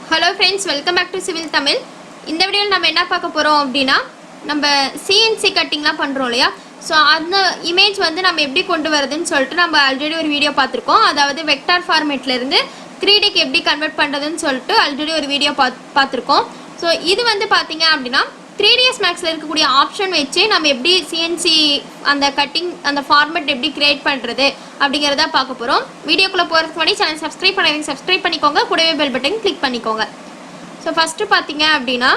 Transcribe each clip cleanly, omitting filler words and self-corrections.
Hello friends, welcome back to Civil Tamil. இந்த வீடியோல நம்ம என்ன பார்க்க போறோம் அப்படினா நம்ம CNC கட்டிங்லாம் பண்றோம் இல்லையா சோ அந்த இமேஜ் வந்து நம்ம எப்படி கொண்டு வரதுன்னு சொல்லிட்டு நம்ம ஆல்ரெடி ஒரு வீடியோ பார்த்திருக்கோம் அதாவது வெக்டார் ஃபார்மேட்ல இருந்து 3D க்கு எப்படி கன்வர்ட் பண்றதுன்னு சொல்லிட்டு ஆல்ரெடி ஒரு வீடியோ பார்த்திருக்கோம் சோ இது வந்து பாத்தீங்க அப்படினா 3dsmax ல இருக்கக்கூடிய ஆப்ஷன் வெச்சு நம்ம எப்படி CNC அந்த கட்டிங் அந்த ஃபார்மேட் எப்படி கிரியேட் பண்றது அப்படிங்கறத பார்க்க போறோம் வீடியோக்குள்ள போறதுக்கு முன்னாடி சேனல் சப்ஸ்கிரைப் பண்ணிக்கோங்க கூடவே பெல் பட்டன் கிளிக் பண்ணிக்கோங்க சோ ஃபர்ஸ்ட் பாத்தீங்க அப்படினா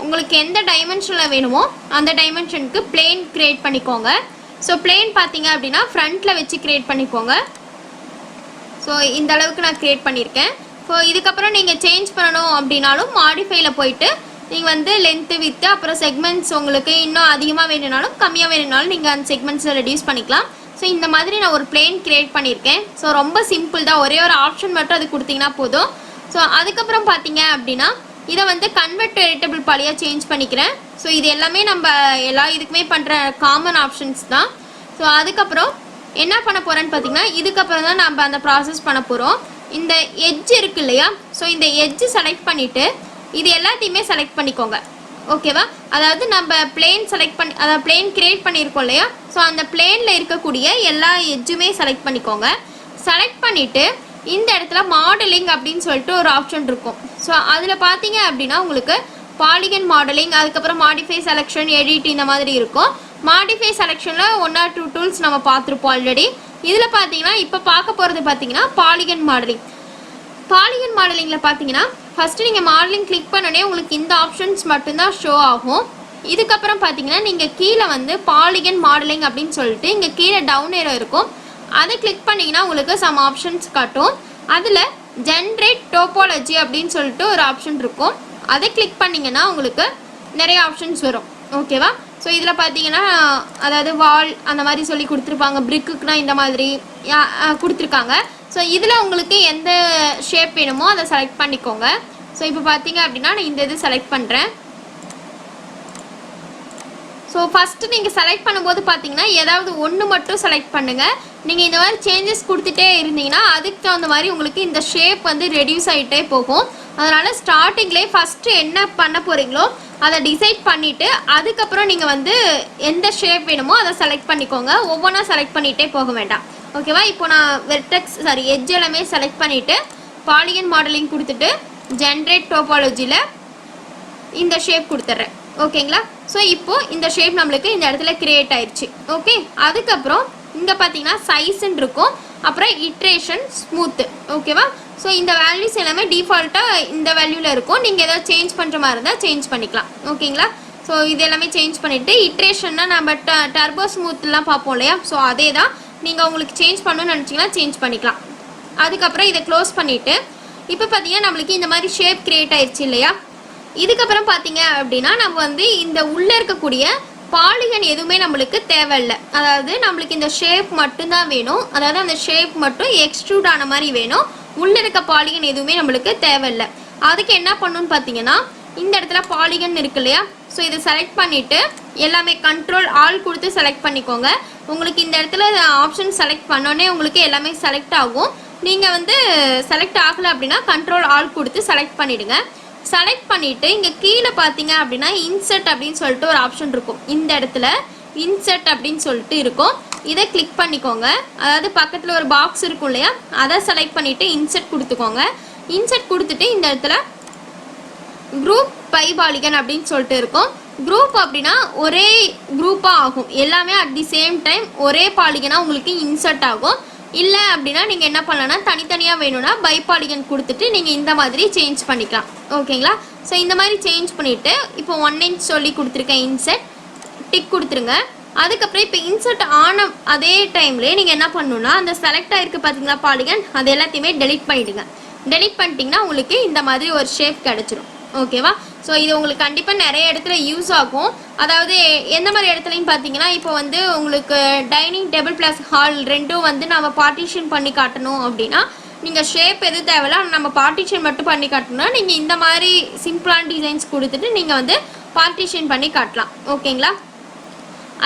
உங்களுக்கு எந்த டைமென்ஷன்ல வேணுமோ அந்த டைமென்ஷனுக்கு plane கிரியேட் பண்ணிக்கோங்க சோ plane பாத்தீங்க அப்படினா ஃப்ரண்ட்ல வெச்சு கிரியேட் பண்ணிக்கோங்க சோ இந்த அளவுக்கு நான் கிரியேட் பண்ணிருக்கேன் சோ இதுக்கு அப்புறம் நீங்க சேஞ்ச் பண்ணனும் அப்படினாலும் மாடிஃபைல போய்ட்டு நீங்க வந்து லெந்த் வித் அப்புறம் செக்மென்ட்ஸ் உங்களுக்கு இன்னும் அதிகமா வேணும்னாலும் கம்மியா வேணும்னாலும் நீங்க அந்த செக்மென்ட்ஸை ரெடியூஸ் பண்ணிக்கலாம் சோ இந்த மாதிரி நான் ஒரு plane கிரியேட் பண்ணிருக்கேன் சோ ரொம்ப சிம்பிள் தான் ஒரே ஒரு ஆப்ஷன் மட்டும் அது கொடுத்தீங்கன்னா போதும் சோ அதுக்கு அப்புறம் பாத்தீங்க அப்படினா இத வந்து convert to editable Ballia change பண்ணிக்கிறேன் சோ இது எல்லாமே நம்ம எல்லா இதுக்குமே பண்ற காமன் ஆப்ஷன்ஸ் தான் சோ அதுக்கு அப்புறம் என்ன பண்ண போறேன்னு பாத்தீங்கன்னா இதுக்கு அப்புறம் தான் நம்ம அந்த process பண்ண போறோம் இந்த எட்ஜ் இருக்கு இல்லையா சோ இந்த எட்ஜ் செலக்ட் பண்ணிட்டு இது எல்லாத்தையுமே செலக்ட் பண்ணிக்கோங்க ஓகேவா அதாவது நம்ம plane செலக்ட் பண்ணி அதாவது plane கிரியேட் பண்ணிருக்கோம் இல்லையா சோ அந்த planeல இருக்கக்கூடிய எல்லா எட்ஜுமே செலக்ட் பண்ணிக்கோங்க செலக்ட் பண்ணிட்டு இந்த இடத்துல மாடலிங் அப்படினு சொல்லிட்டு ஒரு ஆப்ஷன் இருக்கும் சோ அதுல பாத்தீங்க அப்படினா உங்களுக்கு பாலிகன் மாடலிங் அதுக்கு அப்புறம் மாடிஃபை செலக்ஷன் எடிட் இந்த மாதிரி இருக்கும் மாடிஃபை செலக்ஷன்ல 1 or 2 டூல்ஸ் நம்ம பார்த்திருப்போம் ஆல்ரெடி இதுல பாத்தீங்கன்னா இப்ப பார்க்க போறது பாத்தீங்கன்னா பாலிகன் மாடலிங்ல பாத்தீங்கன்னா ஃபர்ஸ்ட் நீங்க மாடலிங் கிளிக் பண்ணனே உங்களுக்கு இந்த ஆப்ஷன்ஸ் மட்டும் தான் ஷோ ஆகும் இதுக்கு அப்புறம் பாத்தீங்கன்னா நீங்க கீழ வந்து பாலிகன் மாடலிங் அப்படினு சொல்லிட்டு இங்க கீழ டவுன் ஏரோ இருக்கும் அதை கிளிக் பண்ணீங்கன்னா உங்களுக்கு some ஆப்ஷன்ஸ் காட்டும் அதுல ஜெனரேட் டோபாலஜி அப்படினு சொல்லிட்டு ஒரு ஆப்ஷன் இருக்கும் அதை கிளிக் பண்ணீங்கன்னா உங்களுக்கு நிறைய ஆப்ஷன்ஸ் வரும் ஓகேவா சோ இதுல பாத்தீங்கன்னா அதாவது வால் அந்த மாதிரி சொல்லி கொடுத்திருப்பாங்க brickக்குனா இந்த மாதிரி கொடுத்திருக்காங்க சோ இதுல உங்களுக்கு எந்த ஷேப் வேணுமோ அதை செலக்ட் பண்ணிக்கோங்க சோ இப்போ பாத்தீங்க அப்படினா நான் இந்த இது செலக்ட் பண்றேன் சோ ஃபர்ஸ்ட் நீங்க செலக்ட் பண்ணும்போது பாத்தீங்கன்னா ஏதாவது ஒன்னு மட்டும் செலக்ட் பண்ணுங்க நீங்க இந்த மாதிரி சேஞ்சஸ் கொடுத்துட்டே இருந்தீங்கன்னா அதுக்கு தகுந்த மாதிரி உங்களுக்கு இந்த ஷேப் வந்து ரெடியூஸ் ஆயிட்டே போகும் அதனால ஸ்டார்டிங்லயே ஃபர்ஸ்ட் என்ன பண்ண போறீங்களோ அதை டிசைட் பண்ணிட்டு அதுக்கு அப்புறம் நீங்க வந்து எந்த ஷேப் வேணுமோ அதை செலக்ட் பண்ணிக்கோங்க ஒவ்வொண்ணா செலக்ட் பண்ணிட்டே போக வேண்டாம் ஓகேவா இப்போ நான் எட்ஜ் எல்லாமே செலக்ட் பண்ணிட்டு பாலிகன் மாடலிங் கொடுத்துட்டு ஜெனரேட் டோபாலஜில இந்த ஷேப் கொடுத்துறேன் ஓகேங்களா சோ இப்போ இந்த ஷேப் நமக்கு இந்த இடத்துல கிரியேட் ஆயிருச்சு ஓகே அதுக்கு அப்புறம் இங்க பாத்தீங்கன்னா சைஸ் ன்னு இருக்கும் அப்புறம் இட்டரேஷன் ஸ்மூத் ஓகேவா சோ இந்த வேல்யூஸ் எல்லாமே டிஃபால்ட்டா இந்த வேல்யூல இருக்கும் நீங்க ஏதாவது சேஞ்ச் பண்ற மாதிரி இருந்தா சேஞ்ச் பண்ணிக்கலாம் ஓகேங்களா சோ இது எல்லாமே சேஞ்ச் பண்ணிட்டு இட்டரேஷன்னா நம்ம டர்போ ஸ்மூத் எல்லாம் பாப்போம் இல்லையா சோ அதேதான் நீங்க உங்களுக்கு சேஞ்ச் பண்ணனும்னு நினைச்சீங்கன்னா சேஞ்ச் பண்ணிக்கலாம் அதுக்கு அப்புறம் இத க்ளோஸ் பண்ணிட்டு இப்போ பாத்தீங்கன்னா நமக்கு இந்த மாதிரி ஷேப் கிரியேட் ஆயிருச்சு இல்லையா இதுக்கு அப்புறம் பாத்தீங்க அப்படினா நம்ம வந்து இந்த உள்ள இருக்கக்கூடிய பாலிகன் எதுவுமே நமக்கு தேவையில்லை அதாவது நமக்கு இந்த ஷேப் மட்டும் தான் வேணும் அதாவது அந்த ஷேப் மட்டும் எக்ஸ்ட்ரூட் ஆன மாதிரி வேணும் உள்ள இருக்க பாலிகன் எதுவுமே நமக்கு தேவையில்லை அதுக்கு என்ன பண்ணனும்னு பாத்தீங்கன்னா இந்த இடத்துல பாலிகன் இருக்கு இல்லையா சோ இத செலக்ட் பண்ணிட்டு எல்லாமே கண்ட்ரோல் ஆல் கொடுத்து செலக்ட் பண்ணிக்கோங்க உங்களுக்கு இந்த இடத்துல ஆப்ஷன் செலக்ட் பண்ணனே உங்களுக்கு எல்லாமே செலக்ட் ஆகும் நீங்க வந்து செலக்ட் ஆகல அப்படினா கண்ட்ரோல் ஆல் கொடுத்து செலக்ட் பண்ணிடுங்க செலக்ட் பண்ணிட்டு இங்க கீழ பாத்தீங்க அப்படினா இன்சர்ட் அப்படினு சொல்லிட்டு ஒரு ஆப்ஷன் இருக்கும் இந்த இடத்துல இன்சர்ட் அப்படினு சொல்லிட்டு இருக்கும் இத கிளிக் பண்ணிக்கோங்க அதாவது பக்கத்துல ஒரு பாக்ஸ் இருக்கும் இல்லையா அத செலக்ட் பண்ணிட்டு இன்சர்ட் கொடுத்துக்கோங்க இன்சர்ட் கொடுத்துட்டு இந்த இடத்துல குரூப் பை பாலிகன் அப்படினு சொல்லிட்டு இருக்கும் குரூப் அப்படினா ஒரே குரூப்பா ஆகும் எல்லாமே அட் தி சேம் டைம் ஒரே பாலிகனா உங்களுக்கு இன்சர்ட் ஆகும் இல்ல அப்படினா நீங்க என்ன பண்ணலாம்னா தனித்தனியா வேணும்னா பை பாலிகன் கொடுத்துட்டு நீங்க இந்த மாதிரி சேஞ்ச் பண்ணிக்கலாம் ஓகேங்களா சோ இந்த மாதிரி சேஞ்ச் பண்ணிட்டு இப்போ 1 inch சொல்லி கொடுத்திருக்கேன் இன்சர்ட் டிக் கொடுத்துருங்க அதுக்கு அப்புறம் இப்போ இன்சர்ட் ஆன அதே டைம்ல நீங்க என்ன பண்ணனும்னா அந்த செலக்ட் ஆயிருக்கு பாத்தீங்களா பாலிகன் அது எல்லாத்தையுமே delete பண்ணிடுங்க delete பண்ணிட்டீங்கன்னா உங்களுக்கு இந்த மாதிரி ஒரு ஷேப் கிடைச்சிரும் ஓகேவா சோ இது உங்களுக்கு கண்டிப்பா நிறைய இடத்துல யூஸ் ஆகும் அதாவது எந்த மாதிரி இடத்துலன்னு பாத்தீங்கன்னா இப்போ வந்து உங்களுக்கு டைனிங் டேபிள் பிளஸ் ஹால் ரெண்டும் வந்து நாம பார்ட்டிஷன் பண்ணி காட்டணும் அப்படினா நீங்க ஷேப் எது தேவையில்ல நம்ம பார்ட்டிஷன் மட்டும் பண்ணி காட்டணும்னா நீங்க இந்த மாதிரி சிம்பிளான டிசைன்ஸ் கொடுத்துட்டு நீங்க வந்து பார்ட்டிஷன் பண்ணி காட்டலாம் ஓகேங்களா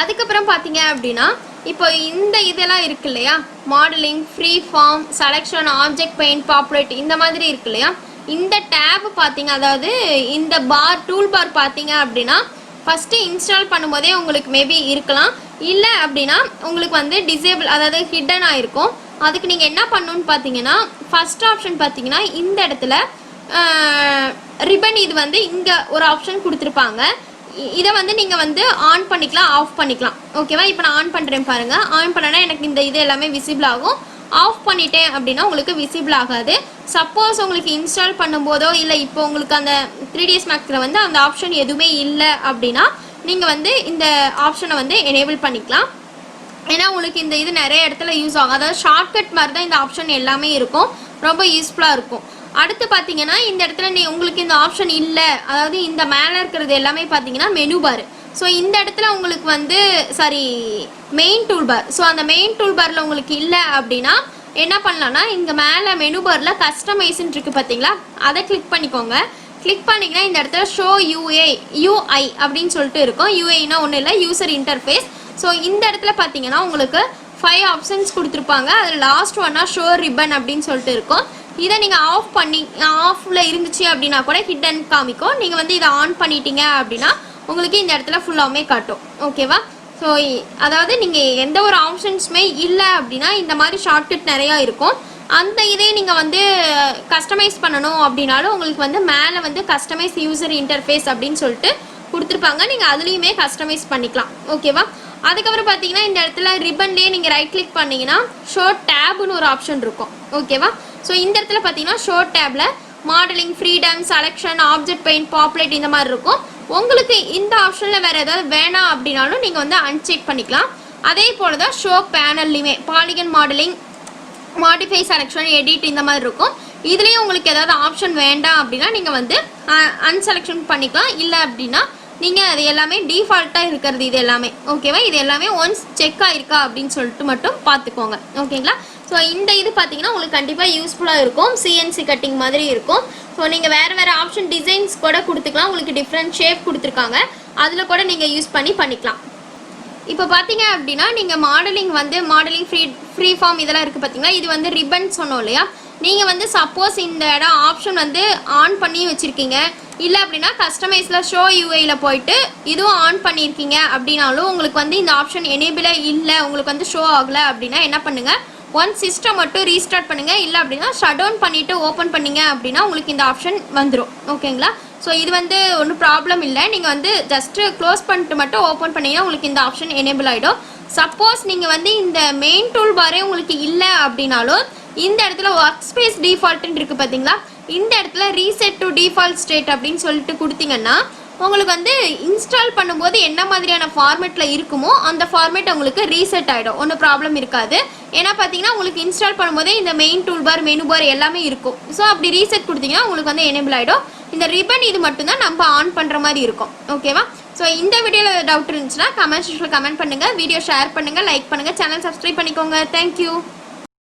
அதுக்கு அப்புறம் பாத்தீங்க அப்படினா இப்போ இந்த இதெல்லாம் இருக்கு இல்லையா modelling free form selection object paint populate இந்த மாதிரி இருக்கு இல்லையா இந்த டேப் பார்த்தீங்க, அதாவது இந்த டூல் பார் பார்த்தீங்க அப்படின்னா ஃபஸ்ட்டு இன்ஸ்டால் பண்ணும்போதே உங்களுக்கு மேபி இருக்கலாம். இல்லை அப்படின்னா உங்களுக்கு வந்து டிசேபிள், அதாவது ஹிடன் ஆகிருக்கும். அதுக்கு நீங்கள் என்ன பண்ணணுன்னு பார்த்தீங்கன்னா, ஃபஸ்ட் ஆப்ஷன் பார்த்தீங்கன்னா இந்த இடத்துல ரிப்பன் இது வந்து இங்கே ஒரு ஆப்ஷன் கொடுத்துருப்பாங்க. இதை வந்து நீங்கள் வந்து ஆன் பண்ணிக்கலாம், ஆஃப் பண்ணிக்கலாம். ஓகேவா? இப்போ நான் ஆன் பண்ணுறேன் பாருங்கள். ஆன் பண்ணனா எனக்கு இந்த இது எல்லாமே விசிபிள் ஆகும். ஆஃப் பண்ணிட்டேன் அப்படின்னா உங்களுக்கு விசிபிள் ஆகாது. சப்போஸ் உங்களுக்கு இன்ஸ்டால் பண்ணும்போதோ இல்லை இப்போ உங்களுக்கு அந்த 3ds Maxல வந்து அந்த ஆப்ஷன் எதுவுமே இல்லை அப்படின்னா நீங்கள் வந்து இந்த ஆப்ஷனை வந்து எனேபிள் பண்ணிக்கலாம். ஏன்னா உங்களுக்கு இந்த இது நிறைய இடத்துல யூஸ் ஆகும். அதாவது ஷார்ட்கட் மாதிரி தான் இந்த ஆப்ஷன் எல்லாமே இருக்கும், ரொம்ப யூஸ்ஃபுல்லாக இருக்கும். அடுத்து பார்த்தீங்கன்னா இந்த இடத்துல உங்களுக்கு இந்த ஆப்ஷன் இல்லை, அதாவது இந்த மேலே இருக்கிறது எல்லாமே பார்த்தீங்கன்னா மெனு பார். ஸோ இந்த இடத்துல உங்களுக்கு வந்து மெயின் டூல் பார். ஸோ அந்த மெயின் டூல் பாரில் உங்களுக்கு இல்லை அப்படின்னா என்ன பண்ணலான்னா, இங்கே மேலே மெனு பாரில் கஸ்டமைஸ்ன்னு இருக்குது பார்த்தீங்களா, அதை கிளிக் பண்ணிக்கோங்க. கிளிக் பண்ணிங்கன்னா இந்த இடத்துல ஷோ யூஐ அப்படின்னு சொல்லிட்டு இருக்கும். யூஐனா ஒன்றும் இல்லை, யூசர் இன்டர்ஃபேஸ். ஸோ இந்த இடத்துல பார்த்தீங்கன்னா உங்களுக்கு 5 ஆப்ஷன்ஸ் கொடுத்துருப்பாங்க. அதில் லாஸ்ட் ஒன்னா ஷோ ரிப்பன் அப்படின்னு சொல்லிட்டு இருக்கும். இதை நீங்கள் ஆஃபில் இருந்துச்சு அப்படின்னா கூட ஹிடன் காமிக்கும். நீங்கள் வந்து இதை ஆன் பண்ணிட்டீங்க அப்படின்னா உங்களுக்கு இந்த இடத்துல ஃபுல்லாமே காட்டும். ஓகேவா? ஸோ அதாவது நீங்கள் எந்த ஒரு ஆப்ஷன்ஸுமே இல்லை அப்படின்னா இந்த மாதிரி ஷார்ட்கட் நிறையா இருக்கும். அந்த இதே நீங்கள் வந்து கஸ்டமைஸ் பண்ணணும் அப்படின்னாலும் உங்களுக்கு வந்து மேலே வந்து கஸ்டமைஸ் யூசர் இன்டர்ஃபேஸ் அப்படின்னு சொல்லிட்டு கொடுத்துருப்பாங்க. நீங்கள் அதுலேயுமே கஸ்டமைஸ் பண்ணிக்கலாம். ஓகேவா? அதுக்கப்புறம் பார்த்தீங்கன்னா இந்த இடத்துல ரிப்பன்லேயே நீங்கள் ரைட் கிளிக் பண்ணிங்கன்னா ஷோ டேப்னு ஒரு ஆப்ஷன் இருக்கும். ஓகேவா? ஸோ இந்த இடத்துல பார்த்தீங்கன்னா ஷோ டேப்பில் modelling, freedom, selection, object paint, populate இந்த மாதிரி இருக்கும். உங்களுக்கு இந்த ஆப்ஷனில் வேறு ஏதாவது வேணாம் அப்படின்னாலும் நீங்கள் வந்து அன்செக் பண்ணிக்கலாம். அதே போல் தான் ஷோ பேனல்லையுமே polygon, modelling, modify, selection, edit இந்த மாதிரி இருக்கும். இதுலேயும் உங்களுக்கு ஏதாவது ஆப்ஷன் வேண்டாம் அப்படின்னா நீங்கள் வந்து அன்செலெக்ஷன் பண்ணிக்கலாம். இல்லை அப்படின்னா நீங்கள் அது எல்லாமே டிஃபால்ட்டாக இருக்கிறது இது எல்லாமே. ஓகேவா? இது எல்லாமே ஒன்ஸ் செக் ஆகிருக்கா அப்படின்னு சொல்லிட்டு மட்டும் பார்த்துக்கோங்க. ஓகேங்களா? ஸோ இந்த இது பார்த்தீங்கன்னா உங்களுக்கு கண்டிப்பாக யூஸ்ஃபுல்லாக இருக்கும். சிஎன்சி கட்டிங் மாதிரி இருக்கும். ஸோ நீங்கள் வேறு ஆப்ஷன் டிசைன்ஸ் கூட கொடுத்துக்கலாம். உங்களுக்கு டிஃப்ரெண்ட் ஷேப் கொடுத்துருக்காங்க, அதில் கூட நீங்கள் யூஸ் பண்ணிக்கலாம். இப்போ பார்த்தீங்க அப்படின்னா நீங்கள் மாடலிங் ஃப்ரீ ஃபார்ம் இதெல்லாம் இருக்குது பார்த்தீங்களா, இது வந்து ரிப்பன் சொன்னோம் இல்லையா. நீங்கள் வந்து சப்போஸ் இந்த இடம் ஆப்ஷன் வந்து ஆன் பண்ணி வச்சுருக்கீங்க, இல்லை அப்படின்னா கஸ்டமைஸில் ஷோ யூஐயில் போயிட்டு இதுவும் ஆன் பண்ணியிருக்கீங்க அப்படின்னாலும் உங்களுக்கு வந்து இந்த ஆப்ஷன் எனேபிளாக இல்லை, உங்களுக்கு வந்து ஷோ ஆகலை அப்படின்னா என்ன பண்ணுங்கள், ஒன் சிஸ்டம் மட்டும் ரீஸ்டார்ட் பண்ணுங்கள். இல்லை அப்படின்னா ஷட் டவுன் பண்ணிவிட்டு ஓப்பன் பண்ணிங்க அப்படின்னா உங்களுக்கு இந்த ஆப்ஷன் வந்துடும். ஓகேங்களா? ஸோ இது வந்து ஒன்றும் ப்ராப்ளம் இல்லை. நீங்கள் வந்து ஜஸ்ட்டு க்ளோஸ் பண்ணிட்டு மட்டும் ஓப்பன் பண்ணிங்கன்னா உங்களுக்கு இந்த ஆப்ஷன் எனேபிள் ஆகிடும். சப்போஸ் நீங்கள் வந்து இந்த மெயின் டூல் பாரே உங்களுக்கு இல்லை அப்படின்னாலும் இந்த இடத்துல ஒர்க் ஸ்பேஸ் டிஃபால்ட்டுன்னு இருக்குது பார்த்தீங்களா, இந்த இடத்துல ரீசெட் டு டிஃபால்ட் ஸ்டேட் அப்படின்னு சொல்லிட்டு கொடுத்தீங்கன்னா உங்களுக்கு வந்து இன்ஸ்டால் பண்ணும்போது என்ன மாதிரியான ஃபார்மேட்டில் இருக்குமோ அந்த ஃபார்மேட் உங்களுக்கு ரீசெட் ஆகிடும். ஒன்றும் ப்ராப்ளம் இருக்காது. ஏன்னா பார்த்தீங்கன்னா உங்களுக்கு இன்ஸ்டால் பண்ணும்போதே இந்த main tool bar, menu bar எல்லாமே இருக்கும். ஸோ அப்படி ரீசெட் கொடுத்தீங்கன்னா உங்களுக்கு வந்து எனேபிள் ஆகிடும். இந்த ரிப்பன் இது மட்டும்தான் நம்ம ஆன் பண்ணுற மாதிரி இருக்கும். ஓகேவா? ஸோ இந்த வீடியோவில் டவுட் இருந்துச்சுன்னா கமெண்ட் செக்ஷனில் கமெண்ட் பண்ணுங்கள், வீடியோ ஷேர் பண்ணுங்கள், லைக் பண்ணுங்கள், சேனல் சப்ஸ்கிரைப் பண்ணிக்கோங்க. தேங்க்யூ.